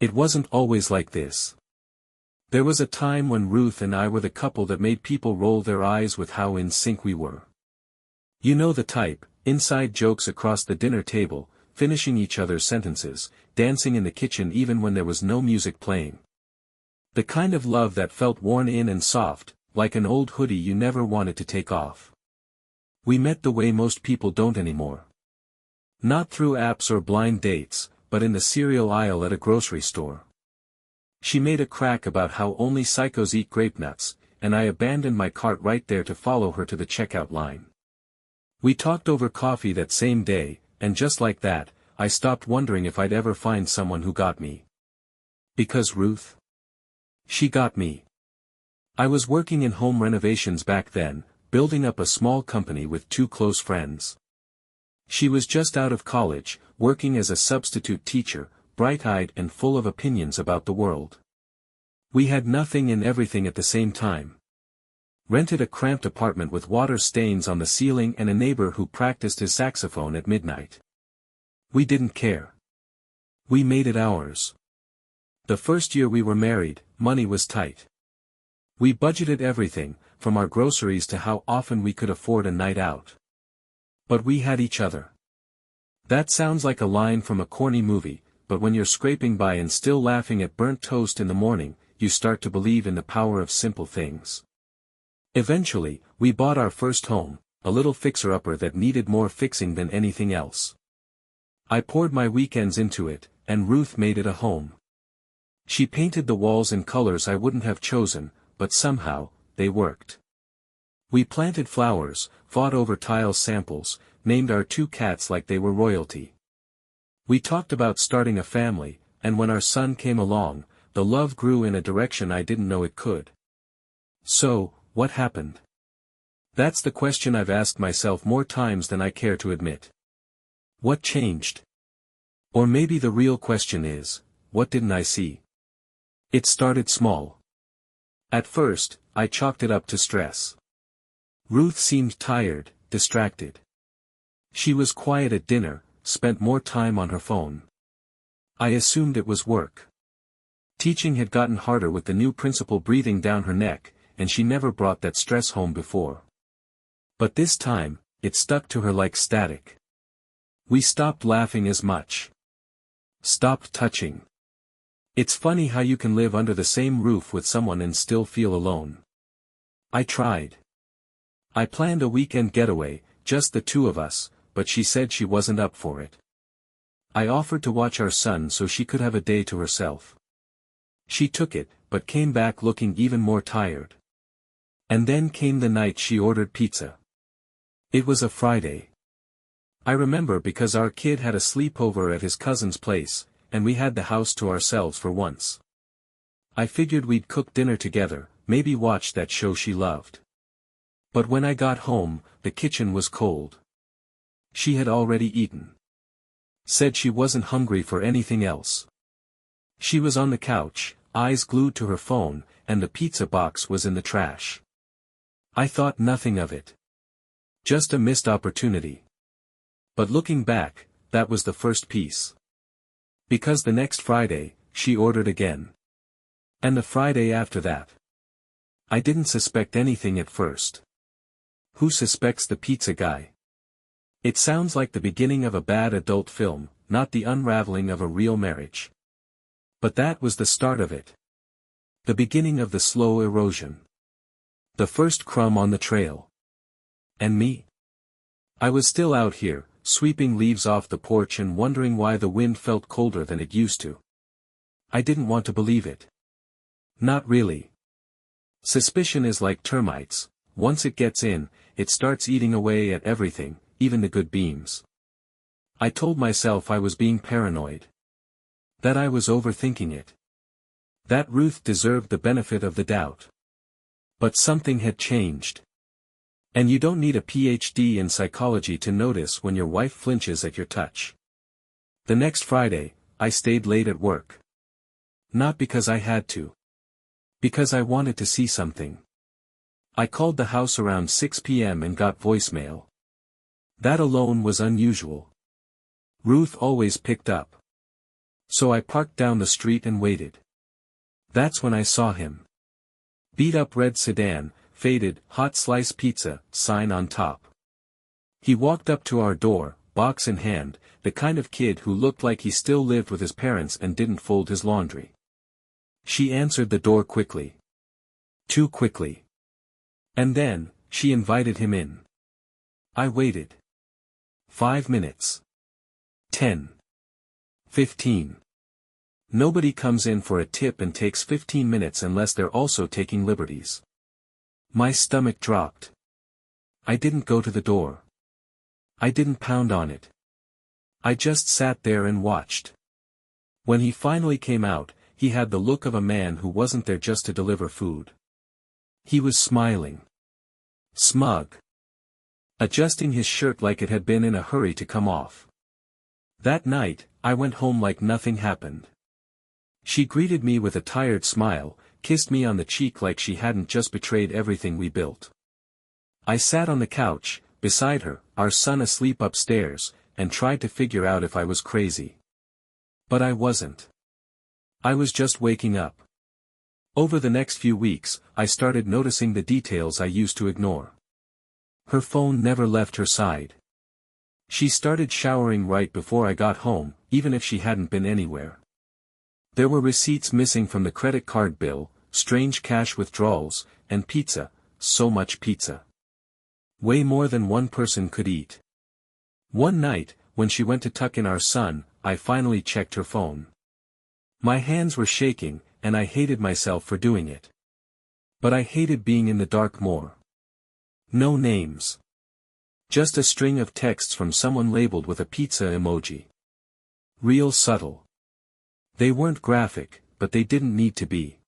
It wasn't always like this. There was a time when Ruth and I were the couple that made people roll their eyes with how in sync we were. You know the type, inside jokes across the dinner table, finishing each other's sentences, dancing in the kitchen even when there was no music playing. The kind of love that felt worn in and soft, like an old hoodie you never wanted to take off. We met the way most people don't anymore. Not through apps or blind dates, but in the cereal aisle at a grocery store. She made a crack about how only psychos eat grape nuts, and I abandoned my cart right there to follow her to the checkout line. We talked over coffee that same day, and just like that, I stopped wondering if I'd ever find someone who got me. Because Ruth? She got me. I was working in home renovations back then, building up a small company with two close friends. She was just out of college, working as a substitute teacher, bright-eyed and full of opinions about the world. We had nothing and everything at the same time. Rented a cramped apartment with water stains on the ceiling and a neighbor who practiced his saxophone at midnight. We didn't care. We made it ours. The first year we were married, money was tight. We budgeted everything, from our groceries to how often we could afford a night out. But we had each other. That sounds like a line from a corny movie, but when you're scraping by and still laughing at burnt toast in the morning, you start to believe in the power of simple things. Eventually, we bought our first home, a little fixer-upper that needed more fixing than anything else. I poured my weekends into it, and Ruth made it a home. She painted the walls in colors I wouldn't have chosen, but somehow, they worked. We planted flowers, fought over tile samples, named our two cats like they were royalty. We talked about starting a family, and when our son came along, the love grew in a direction I didn't know it could. So, what happened? That's the question I've asked myself more times than I care to admit. What changed? Or maybe the real question is, what didn't I see? It started small. At first, I chalked it up to stress. Ruth seemed tired, distracted. She was quiet at dinner, spent more time on her phone. I assumed it was work. Teaching had gotten harder with the new principal breathing down her neck, and she never brought that stress home before. But this time, it stuck to her like static. We stopped laughing as much. Stopped touching. It's funny how you can live under the same roof with someone and still feel alone. I tried. I planned a weekend getaway, just the two of us, but she said she wasn't up for it. I offered to watch our son so she could have a day to herself. She took it, but came back looking even more tired. And then came the night she ordered pizza. It was a Friday. I remember because our kid had a sleepover at his cousin's place, and we had the house to ourselves for once. I figured we'd cook dinner together, maybe watch that show she loved. But when I got home, the kitchen was cold. She had already eaten. Said she wasn't hungry for anything else. She was on the couch, eyes glued to her phone, and the pizza box was in the trash. I thought nothing of it. Just a missed opportunity. But looking back, that was the first piece. Because the next Friday, she ordered again. And the Friday after that. I didn't suspect anything at first. Who suspects the pizza guy? It sounds like the beginning of a bad adult film, not the unraveling of a real marriage. But that was the start of it. The beginning of the slow erosion. The first crumb on the trail. And me? I was still out here, sweeping leaves off the porch and wondering why the wind felt colder than it used to. I didn't want to believe it. Not really. Suspicion is like termites, once it gets in, it starts eating away at everything, even the good beams. I told myself I was being paranoid. That I was overthinking it. That Ruth deserved the benefit of the doubt. But something had changed. And you don't need a PhD in psychology to notice when your wife flinches at your touch. The next Friday, I stayed late at work. Not because I had to. Because I wanted to see something. I called the house around 6 p.m. and got voicemail. That alone was unusual. Ruth always picked up. So I parked down the street and waited. That's when I saw him. Beat up red sedan, faded, hot slice pizza, sign on top. He walked up to our door, box in hand, the kind of kid who looked like he still lived with his parents and didn't fold his laundry. She answered the door quickly. Too quickly. And then, she invited him in. I waited. 5 minutes. 10. 15. Nobody comes in for a tip and takes 15 minutes unless they're also taking liberties. My stomach dropped. I didn't go to the door. I didn't pound on it. I just sat there and watched. When he finally came out, he had the look of a man who wasn't there just to deliver food. He was smiling. Smug. Adjusting his shirt like it had been in a hurry to come off. That night, I went home like nothing happened. She greeted me with a tired smile, kissed me on the cheek like she hadn't just betrayed everything we built. I sat on the couch, beside her, our son asleep upstairs, and tried to figure out if I was crazy. But I wasn't. I was just waking up. Over the next few weeks, I started noticing the details I used to ignore. Her phone never left her side. She started showering right before I got home, even if she hadn't been anywhere. There were receipts missing from the credit card bill, strange cash withdrawals, and pizza, so much pizza. Way more than one person could eat. One night, when she went to tuck in our son, I finally checked her phone. My hands were shaking, and I hated myself for doing it. But I hated being in the dark more. No names. Just a string of texts from someone labeled with a pizza emoji. Real subtle. They weren't graphic, but they didn't need to be.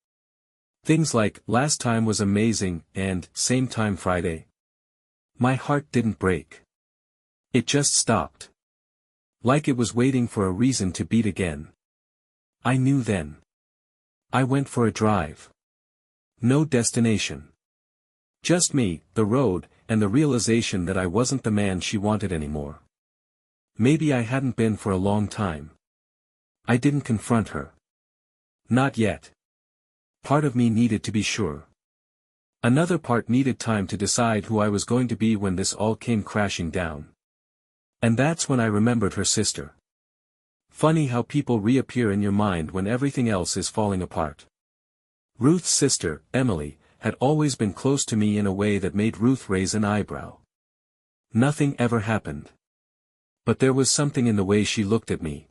Things like, last time was amazing, and, same time Friday. My heart didn't break. It just stopped. Like it was waiting for a reason to beat again. I knew then. I went for a drive. No destination. Just me, the road, and the realization that I wasn't the man she wanted anymore. Maybe I hadn't been for a long time. I didn't confront her. Not yet. Part of me needed to be sure. Another part needed time to decide who I was going to be when this all came crashing down. And that's when I remembered her sister. Funny how people reappear in your mind when everything else is falling apart. Ruth's sister, Emily, had always been close to me in a way that made Ruth raise an eyebrow. Nothing ever happened. But there was something in the way she looked at me.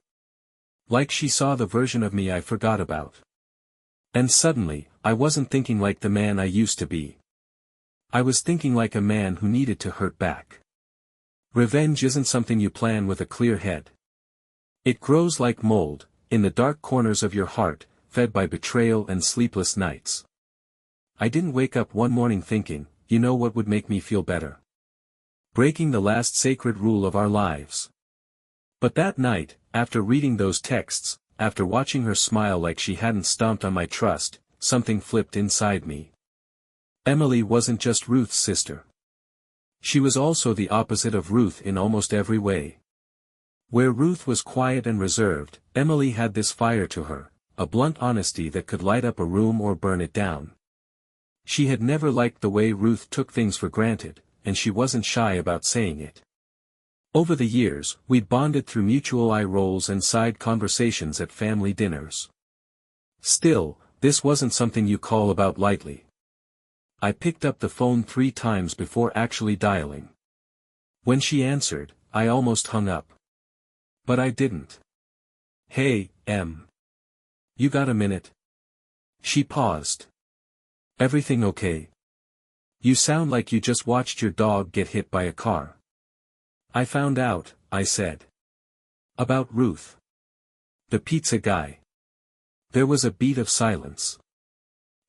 Like she saw the version of me I forgot about. And suddenly, I wasn't thinking like the man I used to be. I was thinking like a man who needed to hurt back. Revenge isn't something you plan with a clear head. It grows like mold, in the dark corners of your heart, fed by betrayal and sleepless nights. I didn't wake up one morning thinking, you know what would make me feel better? Breaking the last sacred rule of our lives. But that night, after reading those texts, after watching her smile like she hadn't stomped on my trust, something flipped inside me. Emily wasn't just Ruth's sister. She was also the opposite of Ruth in almost every way. Where Ruth was quiet and reserved, Emily had this fire to her, a blunt honesty that could light up a room or burn it down. She had never liked the way Ruth took things for granted, and she wasn't shy about saying it. Over the years, we'd bonded through mutual eye rolls and side conversations at family dinners. Still, this wasn't something you call about lightly. I picked up the phone 3 times before actually dialing. When she answered, I almost hung up. But I didn't. Hey, Em. You got a minute? She paused. Everything okay? You sound like you just watched your dog get hit by a car. I found out, I said. About Ruth. The pizza guy. There was a beat of silence.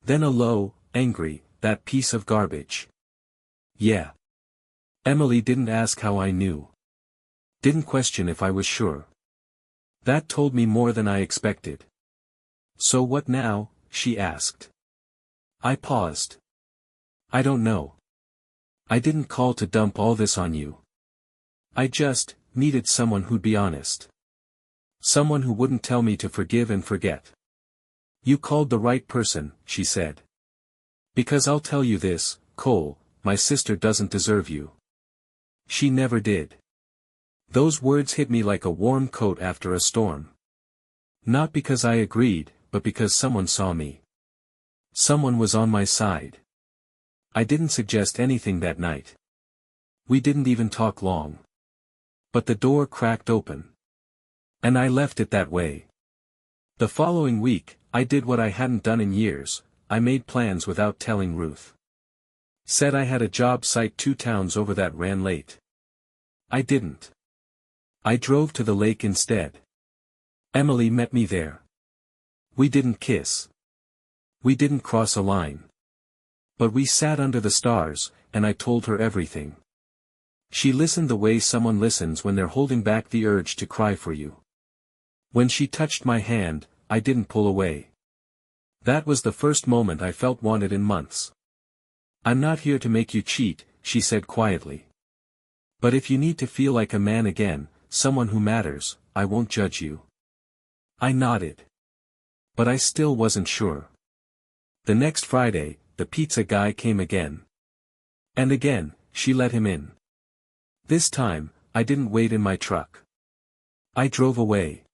Then a low, angry, that piece of garbage. Yeah. Emily didn't ask how I knew. Didn't question if I was sure. That told me more than I expected. So what now? She asked. I paused. I don't know. I didn't call to dump all this on you. I just needed someone who'd be honest. Someone who wouldn't tell me to forgive and forget. You called the right person, she said. Because I'll tell you this, Cole, my sister doesn't deserve you. She never did. Those words hit me like a warm coat after a storm. Not because I agreed, but because someone saw me. Someone was on my side. I didn't suggest anything that night. We didn't even talk long. But the door cracked open. And I left it that way. The following week, I did what I hadn't done in years, I made plans without telling Ruth. Said I had a job site 2 towns over that ran late. I didn't. I drove to the lake instead. Emily met me there. We didn't kiss. We didn't cross a line. But we sat under the stars, and I told her everything. She listened the way someone listens when they're holding back the urge to cry for you. When she touched my hand, I didn't pull away. That was the first moment I felt wanted in months. I'm not here to make you cheat, she said quietly. But if you need to feel like a man again, someone who matters, I won't judge you. I nodded. But I still wasn't sure. The next Friday, the pizza guy came again. And again, she let him in. This time, I didn't wait in my truck. I drove away.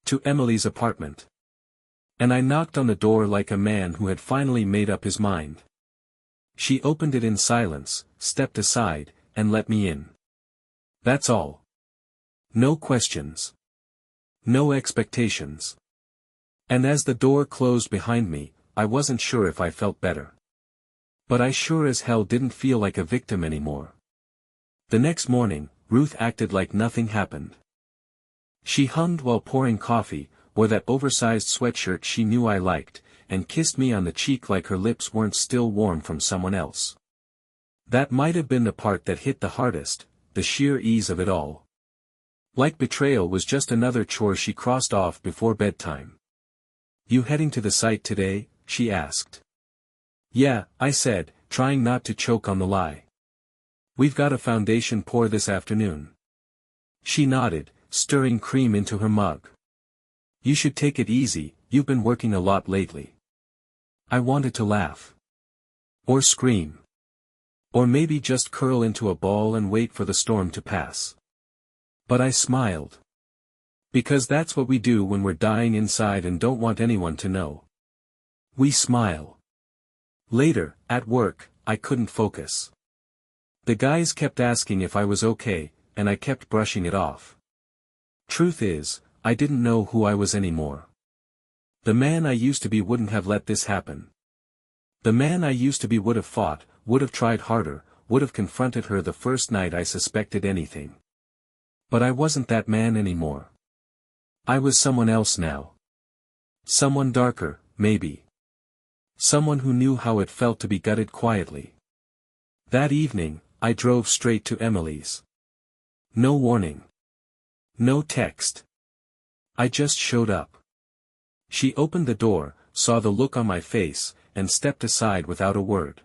To Emily's apartment. And I knocked on the door like a man who had finally made up his mind. She opened it in silence, stepped aside, and let me in. That's all. No questions. No expectations. And as the door closed behind me, I wasn't sure if I felt better. But I sure as hell didn't feel like a victim anymore. The next morning, Ruth acted like nothing happened. She hummed while pouring coffee, wore that oversized sweatshirt she knew I liked, and kissed me on the cheek like her lips weren't still warm from someone else. That might have been the part that hit the hardest, the sheer ease of it all. Like betrayal was just another chore she crossed off before bedtime. You heading to the site today? She asked. Yeah, I said, trying not to choke on the lie. We've got a foundation pour this afternoon. She nodded, stirring cream into her mug. You should take it easy, you've been working a lot lately. I wanted to laugh. Or scream. Or maybe just curl into a ball and wait for the storm to pass. But I smiled. Because that's what we do when we're dying inside and don't want anyone to know. We smile. Later, at work, I couldn't focus. The guys kept asking if I was okay, and I kept brushing it off. Truth is, I didn't know who I was anymore. The man I used to be wouldn't have let this happen. The man I used to be would have fought, would have tried harder, would have confronted her the first night I suspected anything. But I wasn't that man anymore. I was someone else now. Someone darker, maybe. Someone who knew how it felt to be gutted quietly. That evening, I drove straight to Emily's. No warning. No text. I just showed up. She opened the door, saw the look on my face, and stepped aside without a word.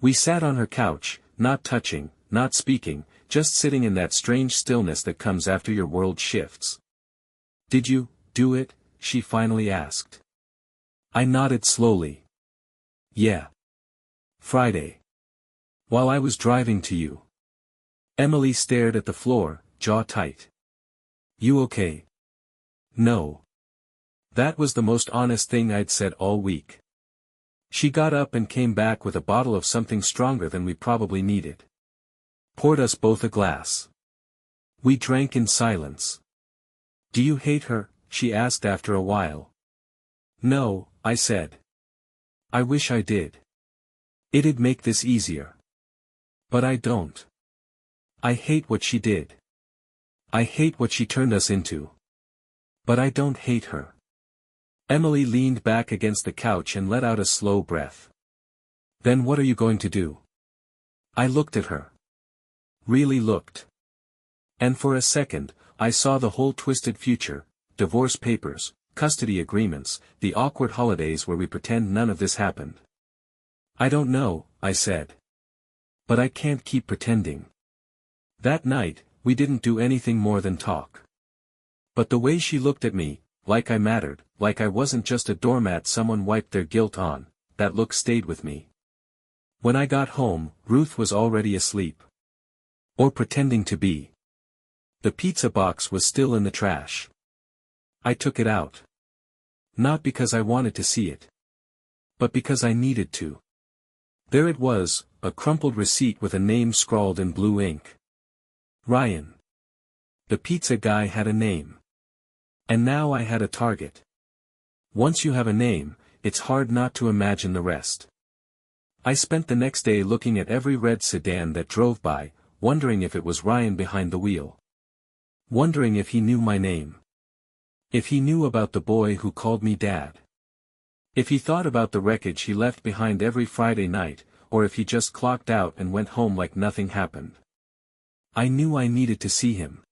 We sat on her couch, not touching, not speaking, just sitting in that strange stillness that comes after your world shifts. Did you do it? She finally asked. I nodded slowly. Yeah. Friday. While I was driving to you. Emily stared at the floor, jaw tight. You okay? No. That was the most honest thing I'd said all week. She got up and came back with a bottle of something stronger than we probably needed. Poured us both a glass. We drank in silence. Do you hate her? She asked after a while. No, I said. I wish I did. It'd make this easier. But I don't. I hate what she did. I hate what she turned us into. But I don't hate her. Emily leaned back against the couch and let out a slow breath. Then what are you going to do? I looked at her. Really looked. And for a second, I saw the whole twisted future, divorce papers, custody agreements, the awkward holidays where we pretend none of this happened. I don't know, I said. But I can't keep pretending. That night, we didn't do anything more than talk. But the way she looked at me, like I mattered, like I wasn't just a doormat someone wiped their guilt on, that look stayed with me. When I got home, Ruth was already asleep. Or pretending to be. The pizza box was still in the trash. I took it out. Not because I wanted to see it. But because I needed to. There it was, a crumpled receipt with a name scrawled in blue ink. Ryan. The pizza guy had a name. And now I had a target. Once you have a name, it's hard not to imagine the rest. I spent the next day looking at every red sedan that drove by, wondering if it was Ryan behind the wheel. Wondering if he knew my name. If he knew about the boy who called me Dad. If he thought about the wreckage he left behind every Friday night, or if he just clocked out and went home like nothing happened. I knew I needed to see him.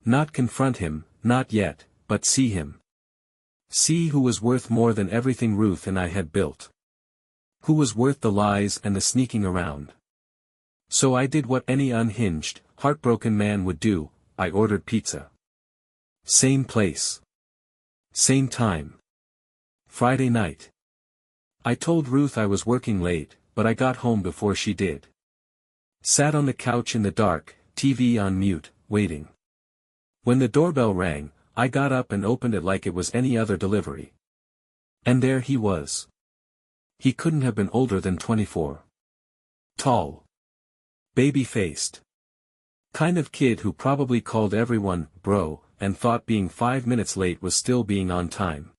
Not confront him, not yet, but see him. See who was worth more than everything Ruth and I had built. Who was worth the lies and the sneaking around. So I did what any unhinged, heartbroken man would do, I ordered pizza. Same place. Same time. Friday night. I told Ruth I was working late, but I got home before she did. Sat on the couch in the dark, TV on mute, waiting. When the doorbell rang, I got up and opened it like it was any other delivery. And there he was. He couldn't have been older than 24. Tall. Baby-faced. Kind of kid who probably called everyone, bro, and thought being 5 minutes late was still being on time.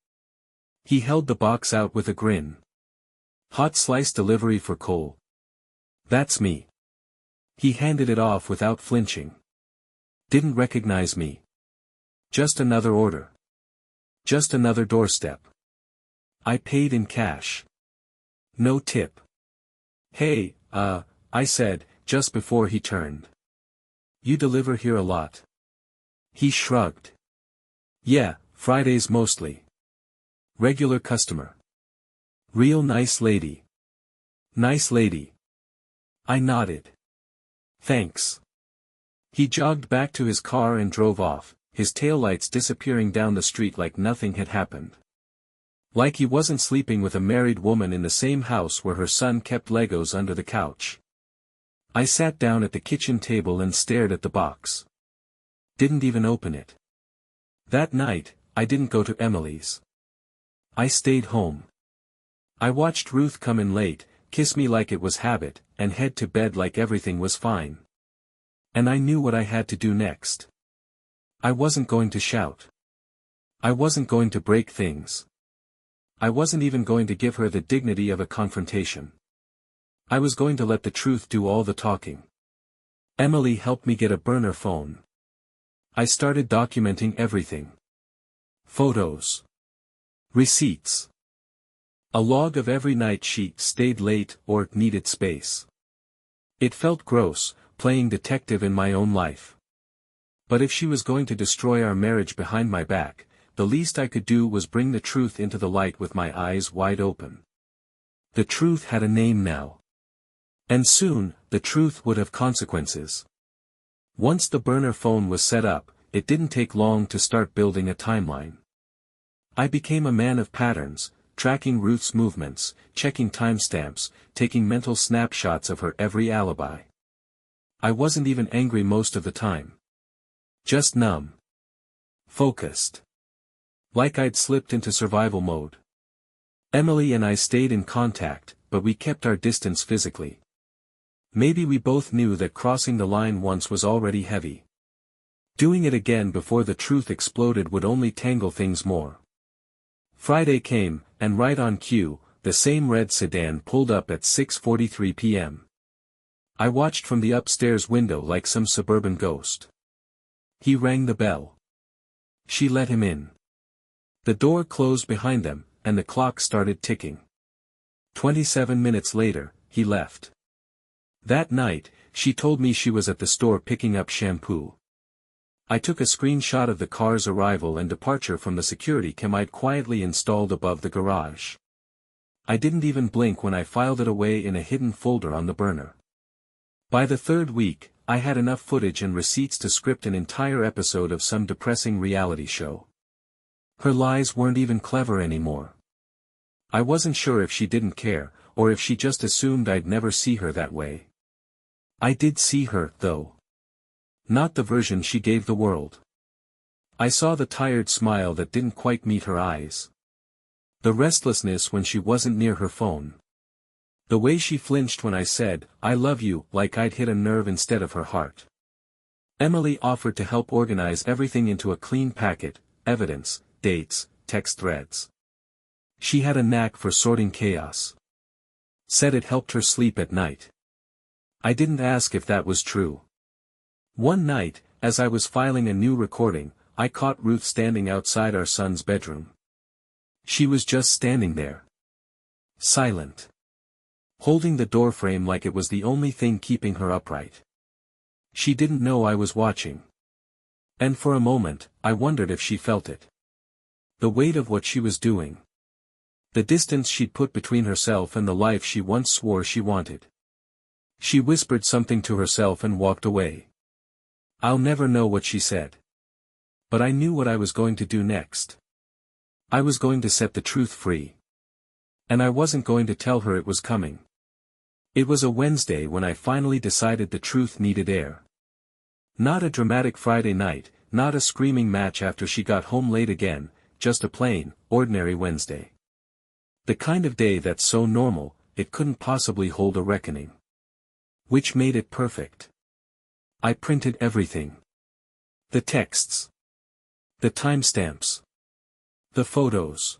He held the box out with a grin. Hot slice delivery for Cole. That's me. He handed it off without flinching. Didn't recognize me. Just another order. Just another doorstep. I paid in cash. No tip. Hey, I said, just before he turned. You deliver here a lot? He shrugged. Yeah, Fridays mostly. Regular customer. Real nice lady. Nice lady. I nodded. Thanks. He jogged back to his car and drove off, his taillights disappearing down the street like nothing had happened. Like he wasn't sleeping with a married woman in the same house where her son kept Legos under the couch. I sat down at the kitchen table and stared at the box. Didn't even open it. That night, I didn't go to Emily's. I stayed home. I watched Ruth come in late, kiss me like it was habit, and head to bed like everything was fine. And I knew what I had to do next. I wasn't going to shout. I wasn't going to break things. I wasn't even going to give her the dignity of a confrontation. I was going to let the truth do all the talking. Emily helped me get a burner phone. I started documenting everything. Photos. Receipts. A log of every night she stayed late or needed space. It felt gross, playing detective in my own life. But if she was going to destroy our marriage behind my back, the least I could do was bring the truth into the light with my eyes wide open. The truth had a name now. And soon, the truth would have consequences. Once the burner phone was set up, it didn't take long to start building a timeline. I became a man of patterns, tracking Ruth's movements, checking timestamps, taking mental snapshots of her every alibi. I wasn't even angry most of the time. Just numb. Focused. Like I'd slipped into survival mode. Emily and I stayed in contact, but we kept our distance physically. Maybe we both knew that crossing the line once was already heavy. Doing it again before the truth exploded would only tangle things more. Friday came, and right on cue, the same red sedan pulled up at 6:43 p.m. I watched from the upstairs window like some suburban ghost. He rang the bell. She let him in. The door closed behind them, and the clock started ticking. 27 minutes later, he left. That night, she told me she was at the store picking up shampoo. I took a screenshot of the car's arrival and departure from the security cam I'd quietly installed above the garage. I didn't even blink when I filed it away in a hidden folder on the burner. By the third week, I had enough footage and receipts to script an entire episode of some depressing reality show. Her lies weren't even clever anymore. I wasn't sure if she didn't care, or if she just assumed I'd never see her that way. I did see her, though. Not the version she gave the world. I saw the tired smile that didn't quite meet her eyes. The restlessness when she wasn't near her phone. The way she flinched when I said, "I love you," like I'd hit a nerve instead of her heart. Emily offered to help organize everything into a clean packet: evidence, dates, text threads. She had a knack for sorting chaos. Said it helped her sleep at night. I didn't ask if that was true. One night, as I was filing a new recording, I caught Ruth standing outside our son's bedroom. She was just standing there. Silent. Holding the doorframe like it was the only thing keeping her upright. She didn't know I was watching. And for a moment, I wondered if she felt it. The weight of what she was doing. The distance she'd put between herself and the life she once swore she wanted. She whispered something to herself and walked away. I'll never know what she said. But I knew what I was going to do next. I was going to set the truth free. And I wasn't going to tell her it was coming. It was a Wednesday when I finally decided the truth needed air. Not a dramatic Friday night, not a screaming match after she got home late again, just a plain, ordinary Wednesday. The kind of day that's so normal, it couldn't possibly hold a reckoning. Which made it perfect. I printed everything. The texts. The timestamps. The photos.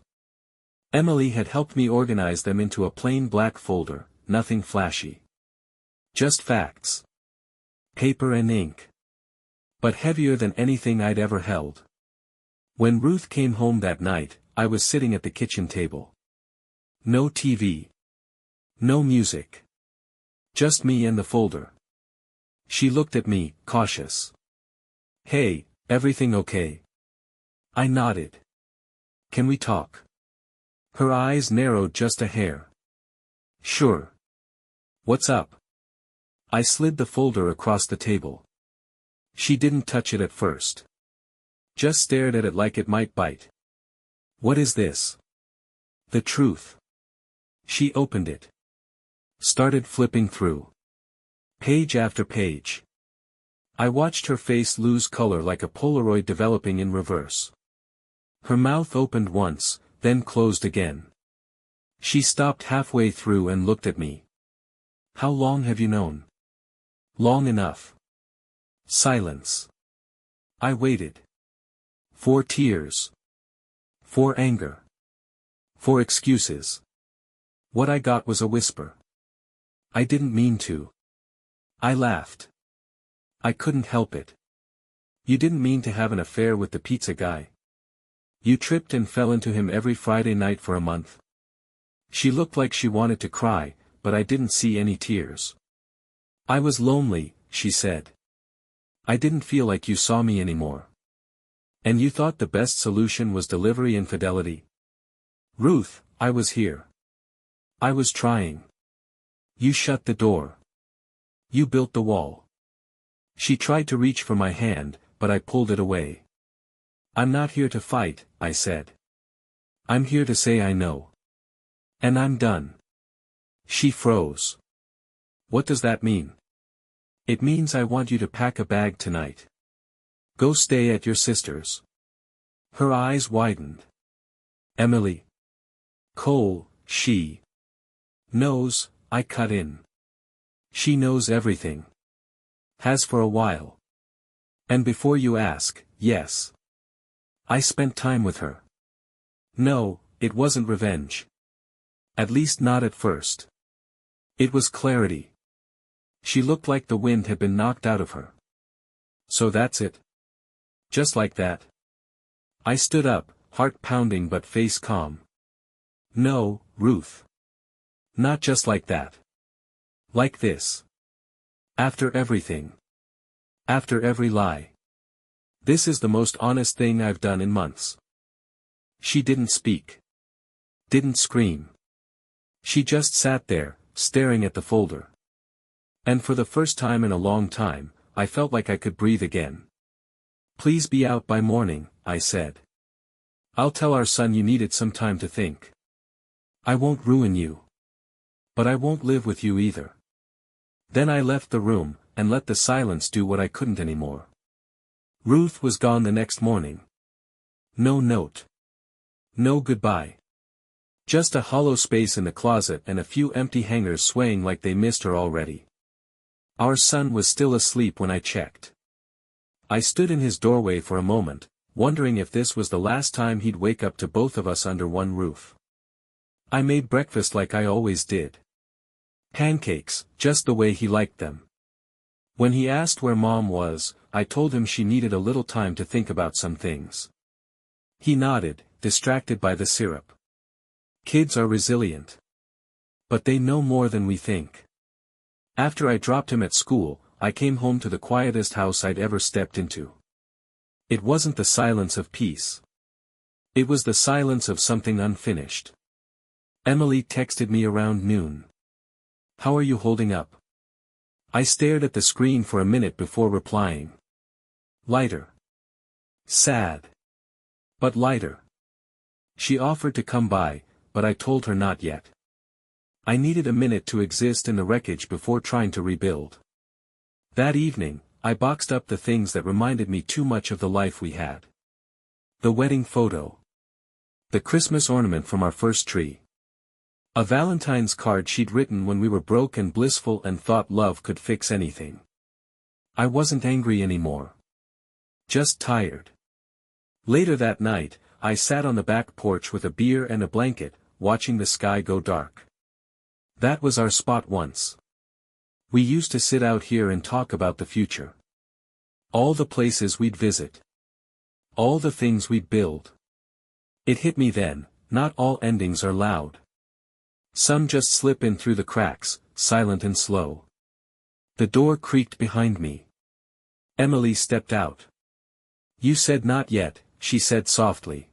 Emily had helped me organize them into a plain black folder, nothing flashy. Just facts. Paper and ink. But heavier than anything I'd ever held. When Ruth came home that night, I was sitting at the kitchen table. No TV. No music. Just me and the folder. She looked at me, cautious. "Hey, everything okay?" I nodded. "Can we talk?" Her eyes narrowed just a hair. "Sure. What's up?" I slid the folder across the table. She didn't touch it at first. Just stared at it like it might bite. "What is this?" "The truth." She opened it. Started flipping through. Page after page. I watched her face lose color like a Polaroid developing in reverse. Her mouth opened once, then closed again. She stopped halfway through and looked at me. "How long have you known?" "Long enough." Silence. I waited. 4 tears. 4 anger. 4 excuses. What I got was a whisper. "I didn't mean to." I laughed. "I couldn't help it." "You didn't mean to have an affair with the pizza guy. You tripped and fell into him every Friday night for a month." She looked like she wanted to cry, but I didn't see any tears. "I was lonely," she said. "I didn't feel like you saw me anymore." "And you thought the best solution was delivery infidelity?" "Ruth, I was here. I was trying. You shut the door. You built the wall." She tried to reach for my hand, but I pulled it away. "I'm not here to fight," I said. "I'm here to say I know. And I'm done." She froze. "What does that mean?" "It means I want you to pack a bag tonight. Go stay at your sister's." Her eyes widened. "Emily Cole, she knows," I cut in. "She knows everything. Has for a while. And before you ask, yes. I spent time with her. No, it wasn't revenge. At least not at first. It was clarity. She looked like the wind had been knocked out of her. So that's it. Just like that." I stood up, heart pounding but face calm. "No, Ruth. Not just like that. Like this. After everything. After every lie. This is the most honest thing I've done in months." She didn't speak. Didn't scream. She just sat there, staring at the folder. And for the first time in a long time, I felt like I could breathe again. Please be out by morning, I said. I'll tell our son you needed some time to think. I won't ruin you. But I won't live with you either. Then I left the room, and let the silence do what I couldn't anymore. Ruth was gone the next morning. No note. No goodbye. Just a hollow space in the closet and a few empty hangers swaying like they missed her already. Our son was still asleep when I checked. I stood in his doorway for a moment, wondering if this was the last time he'd wake up to both of us under one roof. I made breakfast like I always did. Pancakes, just the way he liked them. When he asked where Mom was, I told him she needed a little time to think about some things. He nodded, distracted by the syrup. Kids are resilient. But they know more than we think. After I dropped him at school, I came home to the quietest house I'd ever stepped into. It wasn't the silence of peace. It was the silence of something unfinished. Emily texted me around noon. How are you holding up? I stared at the screen for a minute before replying. Lighter. Sad. But lighter. She offered to come by, but I told her not yet. I needed a minute to exist in the wreckage before trying to rebuild. That evening, I boxed up the things that reminded me too much of the life we had. The wedding photo. The Christmas ornament from our first tree. A Valentine's card she'd written when we were broke and blissful and thought love could fix anything. I wasn't angry anymore. Just tired. Later that night, I sat on the back porch with a beer and a blanket, watching the sky go dark. That was our spot once. We used to sit out here and talk about the future. All the places we'd visit. All the things we'd build. It hit me then, not all endings are loud. Some just slip in through the cracks, silent and slow. The door creaked behind me. Emily stepped out. You said not yet, she said softly.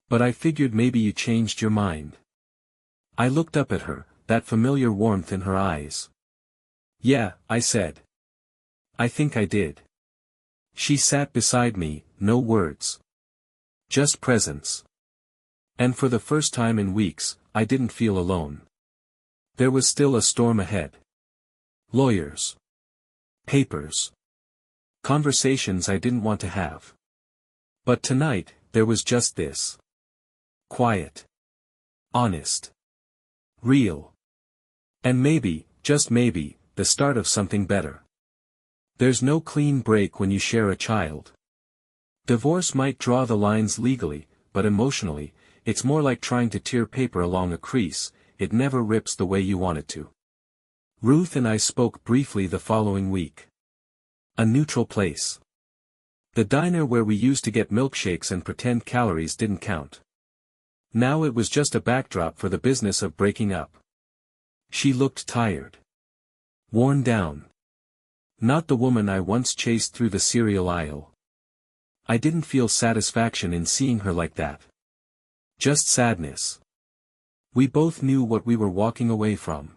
But I figured maybe you changed your mind. I looked up at her, that familiar warmth in her eyes. Yeah, I said. I think I did. She sat beside me, no words. Just presence. And for the first time in weeks, I didn't feel alone. There was still a storm ahead. Lawyers. Papers. Conversations I didn't want to have. But tonight, there was just this. Quiet. Honest. Real. And maybe, just maybe, the start of something better. There's no clean break when you share a child. Divorce might draw the lines legally, but emotionally, it's more like trying to tear paper along a crease, it never rips the way you want it to. Ruth and I spoke briefly the following week. A neutral place. The diner where we used to get milkshakes and pretend calories didn't count. Now it was just a backdrop for the business of breaking up. She looked tired. Worn down. Not the woman I once chased through the cereal aisle. I didn't feel satisfaction in seeing her like that. Just sadness. We both knew what we were walking away from.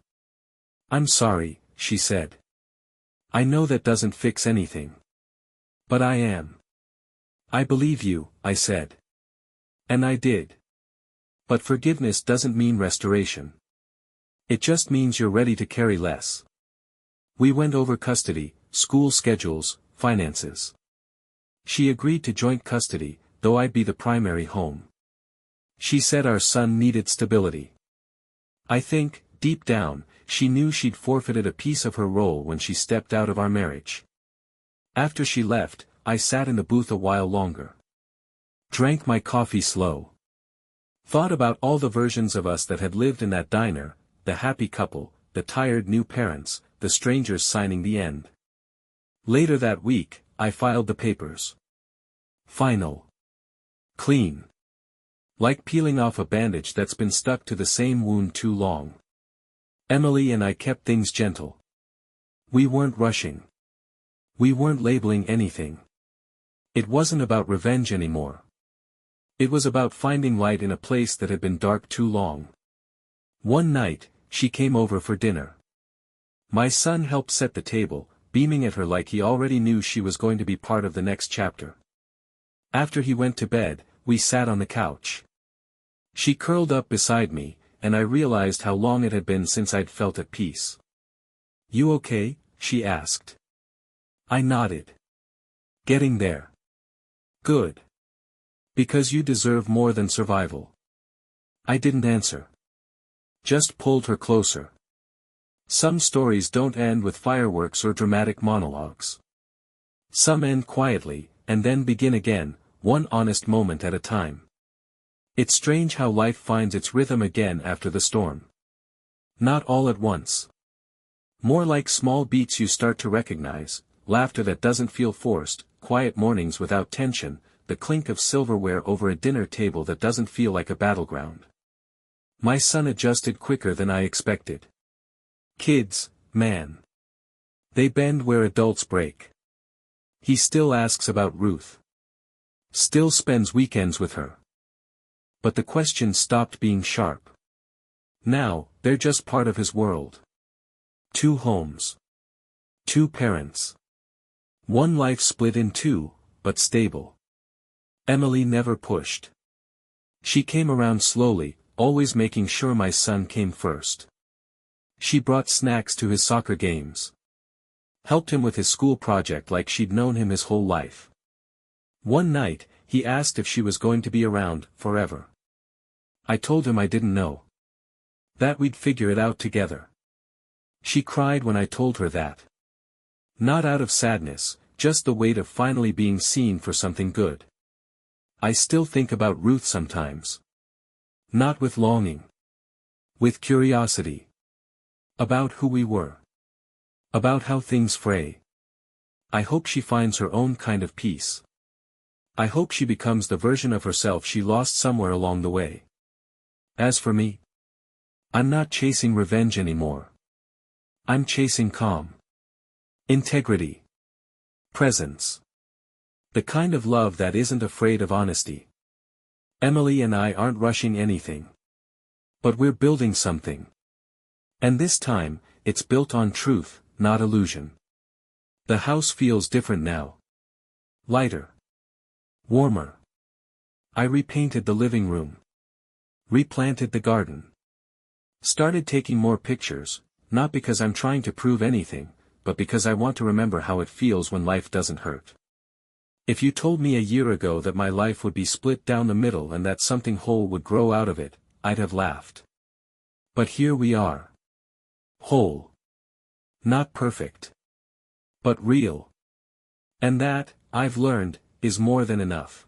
I'm sorry, she said. I know that doesn't fix anything. But I am. I believe you, I said. And I did. But forgiveness doesn't mean restoration. It just means you're ready to carry less. We went over custody, school schedules, finances. She agreed to joint custody, though I'd be the primary home. She said our son needed stability. I think, deep down, she knew she'd forfeited a piece of her role when she stepped out of our marriage. After she left, I sat in the booth a while longer. Drank my coffee slow. Thought about all the versions of us that had lived in that diner, the happy couple, the tired new parents, the strangers signing the end. Later that week, I filed the papers. Final. Clean. Like peeling off a bandage that's been stuck to the same wound too long. Emily and I kept things gentle. We weren't rushing. We weren't labeling anything. It wasn't about revenge anymore. It was about finding light in a place that had been dark too long. One night, she came over for dinner. My son helped set the table, beaming at her like he already knew she was going to be part of the next chapter. After he went to bed, we sat on the couch. She curled up beside me, and I realized how long it had been since I'd felt at peace. "You okay?" she asked. I nodded. "Getting there. Good. Because you deserve more than survival." I didn't answer. Just pulled her closer. Some stories don't end with fireworks or dramatic monologues. Some end quietly, and then begin again, one honest moment at a time. It's strange how life finds its rhythm again after the storm. Not all at once. More like small beats you start to recognize, laughter that doesn't feel forced, quiet mornings without tension, the clink of silverware over a dinner table that doesn't feel like a battleground. My son adjusted quicker than I expected. Kids, man. They bend where adults break. He still asks about Ruth. Still spends weekends with her. But the questions stopped being sharp. Now, they're just part of his world. 2 homes. 2 parents. One life split in 2, but stable. Emily never pushed. She came around slowly, always making sure my son came first. She brought snacks to his soccer games. Helped him with his school project like she'd known him his whole life. One night, he asked if she was going to be around, forever. I told him I didn't know. That we'd figure it out together. She cried when I told her that. Not out of sadness, just the weight of finally being seen for something good. I still think about Ruth sometimes. Not with longing. With curiosity. About who we were. About how things fray. I hope she finds her own kind of peace. I hope she becomes the version of herself she lost somewhere along the way. As for me, I'm not chasing revenge anymore. I'm chasing calm. Integrity. Presence. The kind of love that isn't afraid of honesty. Emily and I aren't rushing anything. But we're building something. And this time, it's built on truth, not illusion. The house feels different now. Lighter. Warmer. I repainted the living room. Replanted the garden. Started taking more pictures, not because I'm trying to prove anything, but because I want to remember how it feels when life doesn't hurt. If you told me a year ago that my life would be split down the middle and that something whole would grow out of it, I'd have laughed. But here we are. Whole. Not perfect. But real. And that, I've learned, is more than enough.